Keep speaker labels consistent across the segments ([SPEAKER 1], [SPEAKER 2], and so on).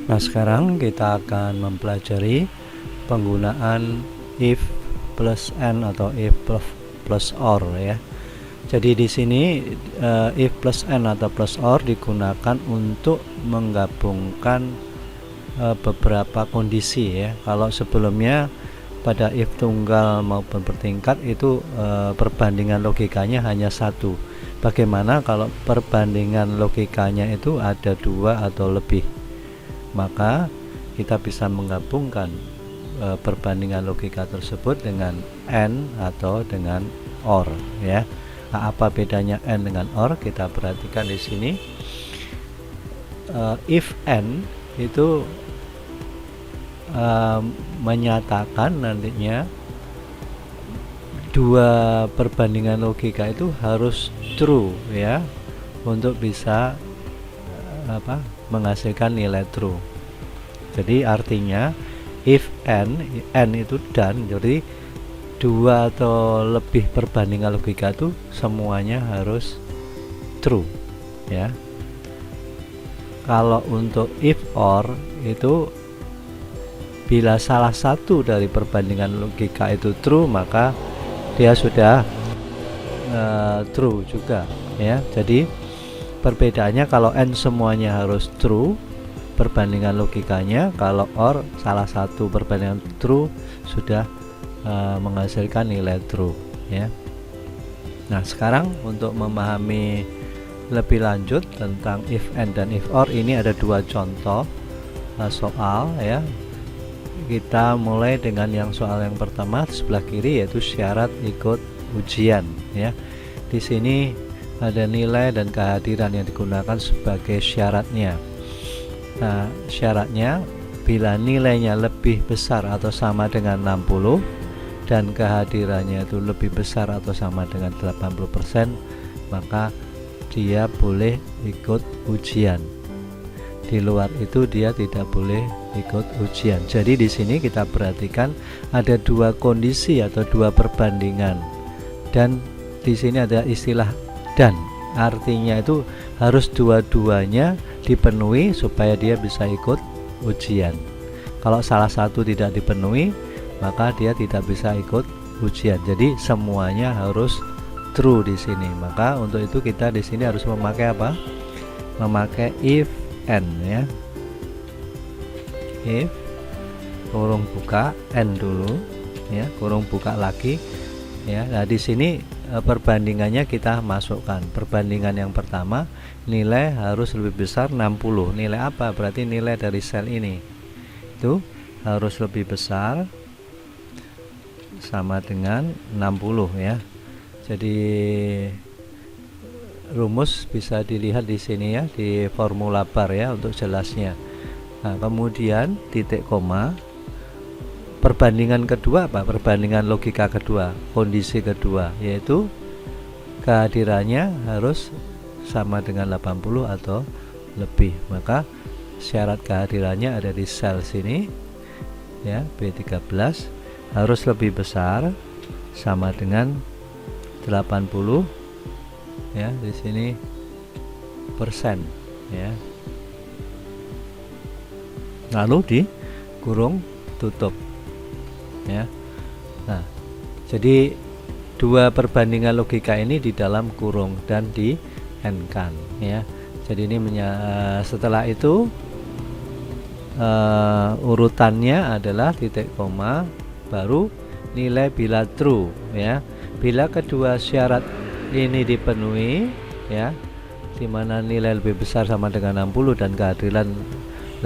[SPEAKER 1] Nah, sekarang kita akan mempelajari penggunaan if plus n atau if plus or ya. Jadi di sini if plus n atau plus or digunakan untuk menggabungkan beberapa kondisi ya. Kalau sebelumnya pada if tunggal maupun bertingkat itu perbandingan logikanya hanya satu. Bagaimana kalau perbandingan logikanya itu ada dua atau lebih? Maka kita bisa menggabungkan perbandingan logika tersebut dengan and atau dengan or ya. Nah, apa bedanya and dengan or? Kita perhatikan di sini. If and itu menyatakan nantinya dua perbandingan logika itu harus true ya untuk bisa menghasilkan nilai true. Jadi artinya if n itu dan, jadi dua atau lebih perbandingan logika itu semuanya harus true ya. Kalau untuk if or itu bila salah satu dari perbandingan logika itu true, maka dia sudah true juga ya. Jadi perbedaannya kalau n semuanya harus true perbandingan logikanya, kalau or salah satu perbandingan true sudah menghasilkan nilai true ya. Nah, sekarang untuk memahami lebih lanjut tentang if and dan if or, ini ada dua contoh soal ya. Kita mulai dengan yang soal yang pertama di sebelah kiri, yaitu syarat ikut ujian ya. Di sini ada nilai dan kehadiran yang digunakan sebagai syaratnya. Nah, syaratnya bila nilainya lebih besar atau sama dengan 60 dan kehadirannya itu lebih besar atau sama dengan 80%, maka dia boleh ikut ujian. Di luar itu dia tidak boleh ikut ujian. Jadi di sini kita perhatikan ada dua kondisi atau dua perbandingan, dan di sini ada istilah dan, artinya itu harus dua-duanya dipenuhi supaya dia bisa ikut ujian. Kalau salah satu tidak dipenuhi, maka dia tidak bisa ikut ujian. Jadi semuanya harus true di sini. Maka untuk itu kita di sini harus memakai apa? Memakai if and ya. If kurung buka n dulu ya, kurung buka lagi ya. Nah, di sini perbandingannya kita masukkan. Perbandingan yang pertama, nilai harus lebih besar 60. Nilai apa? Berarti nilai dari sel ini itu harus lebih besar sama dengan 60 ya. Jadi rumus bisa dilihat di sini ya, di formula bar ya untuk jelasnya. Nah, kemudian titik koma. Perbandingan kedua apa? Perbandingan logika kedua, kondisi kedua, yaitu kehadirannya harus sama dengan 80 atau lebih. Maka syarat kehadirannya ada di sel sini ya, B13 harus lebih besar sama dengan 80 ya, di sini persen ya. Lalu di kurung tutup ya. Nah, jadi dua perbandingan logika ini di dalam kurung dan di n-kan ya. Jadi ini setelah itu urutannya adalah titik koma baru nilai bila true ya. Bila kedua syarat ini dipenuhi ya, dimana nilai lebih besar sama dengan 60 dan kehadiran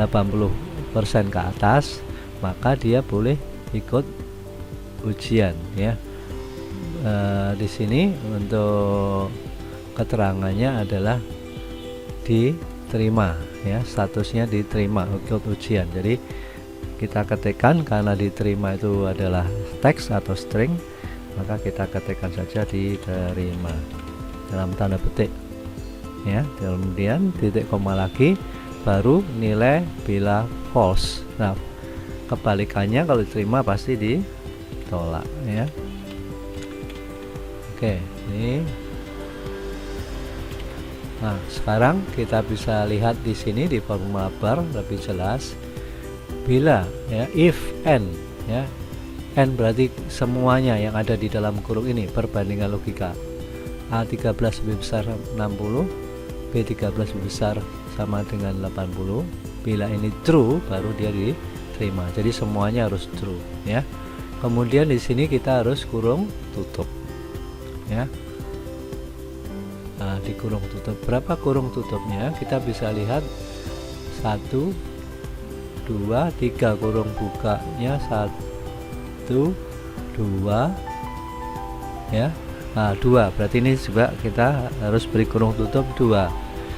[SPEAKER 1] 80% ke atas, maka dia boleh ikut ujian ya. Di sini untuk keterangannya adalah diterima ya, statusnya diterima ikut ujian. Jadi kita ketikkan karena diterima itu adalah teks atau string, maka kita ketikkan saja diterima dalam tanda petik ya. Kemudian titik koma lagi baru nilai bila false. Nah, kebalikannya kalau diterima pasti ditolak ya. Oke, ini Nah, sekarang kita bisa lihat di sini di formula bar lebih jelas. Bila ya if n ya, n berarti semuanya yang ada di dalam kurung ini perbandingan logika. A13 lebih besar 60, B13 lebih besar sama dengan 80. Bila ini true baru dia diterima. Jadi semuanya harus true ya. Kemudian di sini kita harus kurung tutup ya. Nah, di kurung tutup, berapa kurung tutupnya? Kita bisa lihat 1, 2, 3 kurung bukanya 1, 2 ya. Nah, 2 berarti ini juga kita harus beri kurung tutup 2.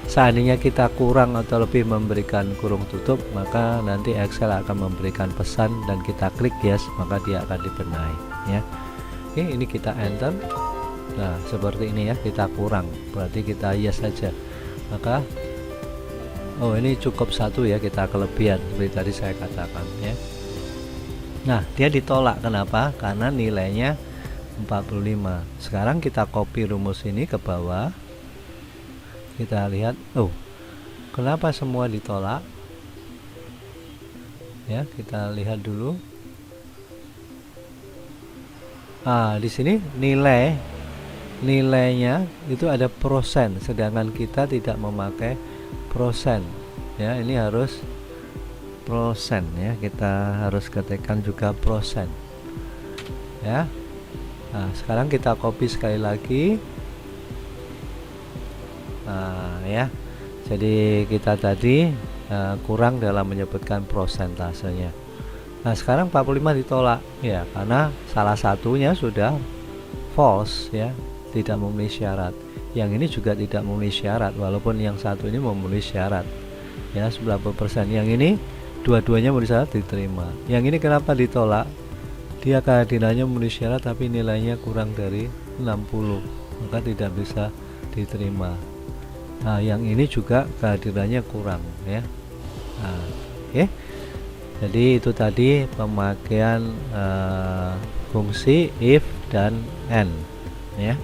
[SPEAKER 1] Seandainya kita kurang atau lebih memberikan kurung tutup, maka nanti Excel akan memberikan pesan dan kita klik yes, maka dia akan dibenahi ya. Oke, ini kita enter. Nah, seperti ini ya, kita kurang berarti kita yes saja, maka oh ini cukup 1 ya, kita kelebihan seperti tadi saya katakan ya. Nah, dia ditolak, kenapa? Karena nilainya 45. Sekarang kita copy rumus ini ke bawah, kita lihat, oh kenapa semua ditolak ya, kita lihat dulu. Di sini nilainya itu ada persen, sedangkan kita tidak memakai persen ya. Ini harus persen ya, kita harus ketikkan juga persen ya. Nah, sekarang kita copy sekali lagi. Nah ya, jadi kita tadi kurang dalam menyebutkan prosentasenya. Nah, sekarang 45 ditolak ya, karena salah satunya sudah false ya, tidak memenuhi syarat. Yang ini juga tidak memenuhi syarat, walaupun yang satu ini memenuhi syarat ya, 90%. Yang ini dua-duanya memenuhi syarat, diterima. Yang ini kenapa ditolak? Dia kehadirannya memenuhi syarat tapi nilainya kurang dari 60, maka tidak bisa diterima. Nah, yang ini juga kehadirannya kurang ya. Nah, oke. Jadi itu tadi pemakaian fungsi if dan n ya.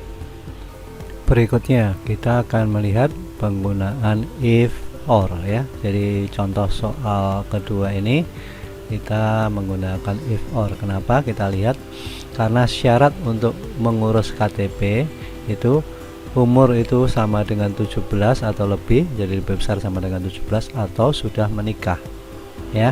[SPEAKER 1] Berikutnya kita akan melihat penggunaan if or ya. Jadi contoh soal kedua ini kita menggunakan if or. Kenapa? Kita lihat karena syarat untuk mengurus KTP itu umur itu sama dengan 17 atau lebih, jadi lebih besar sama dengan 17 atau sudah menikah ya.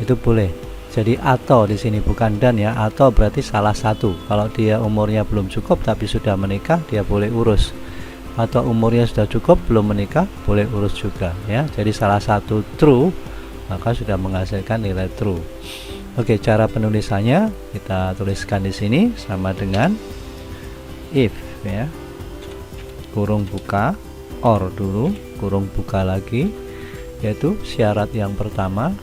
[SPEAKER 1] Itu boleh. Jadi atau di sini bukan dan ya, atau berarti salah satu. Kalau dia umurnya belum cukup tapi sudah menikah, dia boleh urus. Atau umurnya sudah cukup belum menikah, boleh urus juga ya. Jadi salah satu true, maka sudah menghasilkan nilai true. Oke, cara penulisannya kita tuliskan di sini sama dengan if ya. Kurung buka, or dulu, kurung buka lagi, yaitu syarat yang pertama,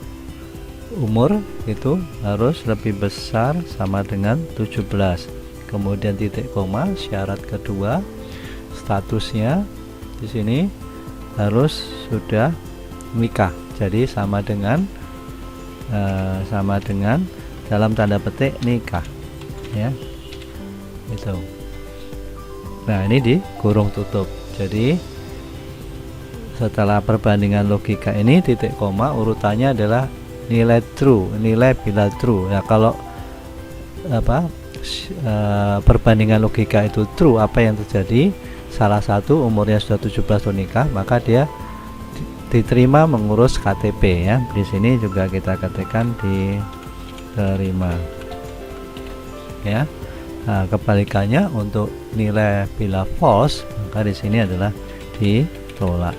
[SPEAKER 1] umur itu harus lebih besar sama dengan 17. Kemudian titik koma, syarat kedua, statusnya di sini harus sudah menikah. Jadi sama dengan dalam tanda petik nikah ya. Itu. Nah, ini di kurung tutup. Jadi setelah perbandingan logika ini titik koma urutannya adalah nilai true, nilai bila true ya. Kalau perbandingan logika itu true, apa yang terjadi? Salah satu umurnya sudah 17 tahun nikah, maka dia diterima mengurus KTP ya. Di sini juga kita ketikkan diterima ya. Nah, kebalikannya untuk nilai bila false, maka di sini adalah ditolak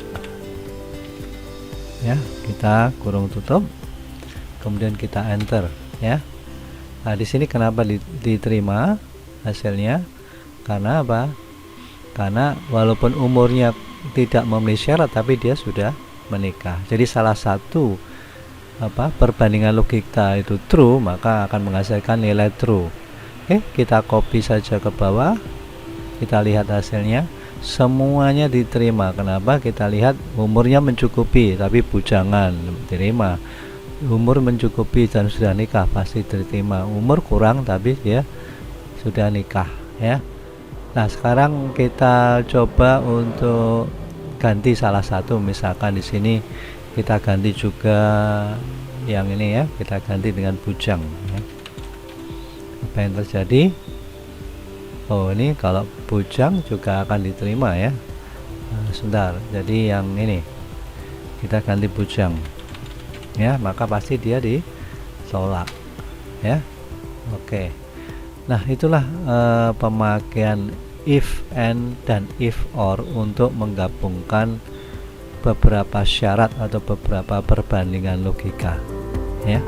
[SPEAKER 1] ya. Kita kurung tutup, kemudian kita enter ya. Nah, di sini kenapa diterima hasilnya? Karena apa? Karena walaupun umurnya tidak memenuhi syarat tapi dia sudah menikah. Jadi salah satu perbandingan logika itu true, maka akan menghasilkan nilai true. Oke, kita copy saja ke bawah. Kita lihat hasilnya, semuanya diterima. Kenapa? Kita lihat umurnya mencukupi tapi bujangan, diterima. Umur mencukupi dan sudah nikah, pasti diterima. Umur kurang tapi dia sudah nikah ya. Nah, sekarang kita coba untuk ganti salah satu, misalkan di sini kita ganti juga yang ini ya, kita ganti dengan bujang ya. Apa yang terjadi? Oh, ini kalau bujang juga akan diterima ya. Sebentar, jadi yang ini kita ganti bujang ya, maka pasti dia ditolak ya. Oke. Nah, itulah pemakaian if and dan if or untuk menggabungkan beberapa syarat atau beberapa perbandingan logika ya.